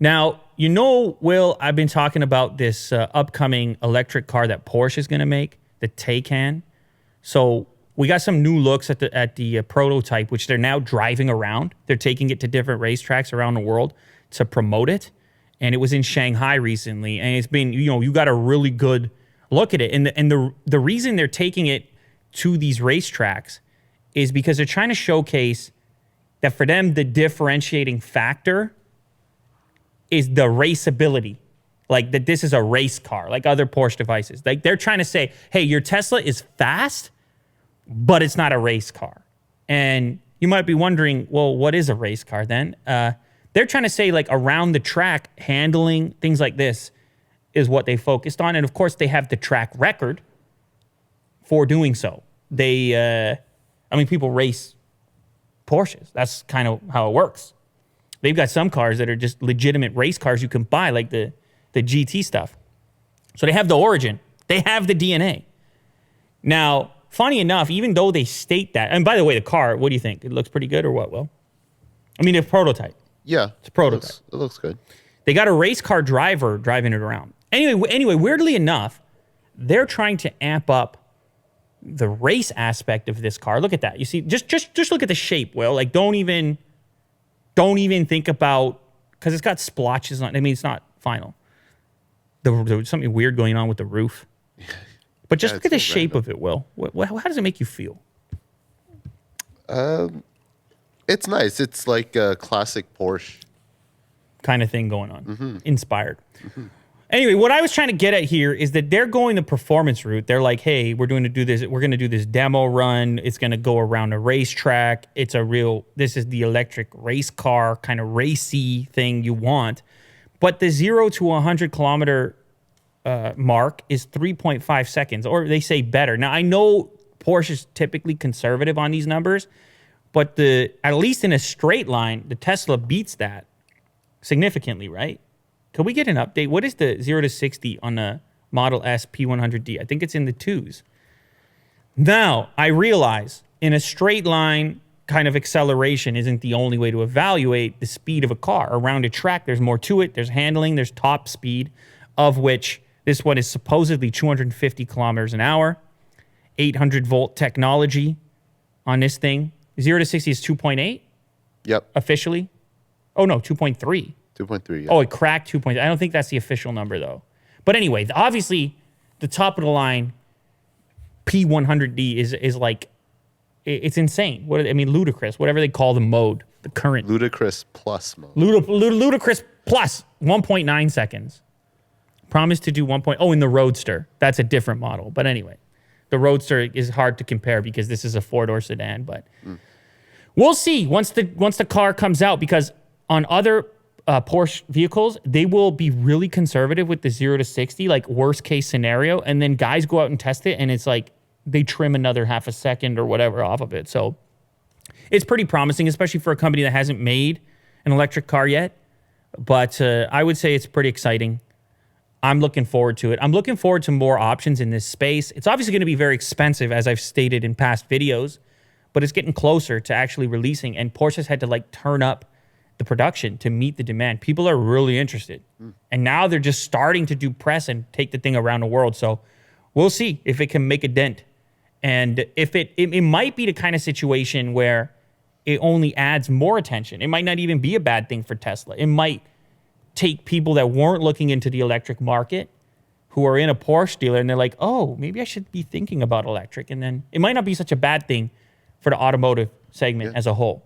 Now, Will, I've been talking about this upcoming electric car that Porsche is going to make, the Taycan. So we got some new looks at the prototype, which they're now driving around. They're taking it to different racetracks around the world to promote it. And it was in Shanghai recently. And it's been, you got a really good look at it. And the reason they're taking it to these racetracks is because they're trying to showcase that for them, the differentiating factor is the raceability. Like that this is a race car, like other Porsche devices. Like they're trying to say, hey, your Tesla is fast, but it's not a race car. And you might be wondering, well, what is a race car then? They're trying to say like around the track, handling, things like this is what they focused on. And of course, they have the track record for doing so. People race Porsches. That's kind of how it works. They've got some cars that are just legitimate race cars you can buy, like the GT stuff. So they have the origin. They have the DNA. Now, funny enough, even though they state that, and by the way, the car, what do you think? It looks pretty good or what, Will? I mean, it's a prototype. Yeah. It's a prototype. It looks good. They got a race car driver driving it around. Anyway, weirdly enough, they're trying to amp up the race aspect of this car. Look at that. You see, just look at the shape, Will. Like, don't even think about, because it's got splotches on. I mean, it's not final. There's something weird going on with the roof. But just look at the shape of it, Will. How does it make you feel? It's nice. It's like a classic Porsche kind of thing going on. Inspired. Anyway, what I was trying to get at here is that they're going the performance route. They're like, hey, we're going to do this demo run. It's going to go around a racetrack. This is the electric race car, kind of racy thing you want. But the 0 to 100 kilometer mark is 3.5 seconds, or they say better. Now, I know Porsche is typically conservative on these numbers, but at least in a straight line, the Tesla beats that significantly, right? Could we get an update? What is the 0 to 60 on the Model S P100D? I think it's in the 2s. Now, I realize in a straight line kind of acceleration isn't the only way to evaluate the speed of a car. Around a track, there's more to it. There's handling, there's top speed, of which this one is supposedly 250 kilometers an hour, 800 volt technology on this thing. 0 to 60 is 2.8? Yep. Officially? Oh, no, 2.3. 2.3, yeah. Oh, it cracked 2.3. I don't think that's the official number, though. But anyway, obviously, the top of the line P100D is like, it's insane. Ludicrous, whatever they call the mode, the current. Ludicrous plus mode. Ludicrous plus 1.9 seconds. Promised to do 1. Oh, in the Roadster. That's a different model. But anyway, the Roadster is hard to compare because this is a four-door sedan. But we'll see once the car comes out, because on other Porsche vehicles, they will be really conservative with the 0 to 60, like worst case scenario. And then guys go out and test it, and it's like they trim another half a second or whatever off of it. So it's pretty promising, especially for a company that hasn't made an electric car yet. But I would say it's pretty exciting. I'm looking forward to it. I'm looking forward to more options in this space. It's obviously going to be very expensive, as I've stated in past videos, but it's getting closer to actually releasing. And Porsche's had to turn up the production to meet the demand. People are really interested. And now they're just starting to do press and take the thing around the world. So we'll see if it can make a dent. And if it might be the kind of situation where it only adds more attention. It might not even be a bad thing for Tesla. It might take people that weren't looking into the electric market, who are in a Porsche dealer, and they're like, oh, maybe I should be thinking about electric. And then it might not be such a bad thing for the automotive segment as a whole.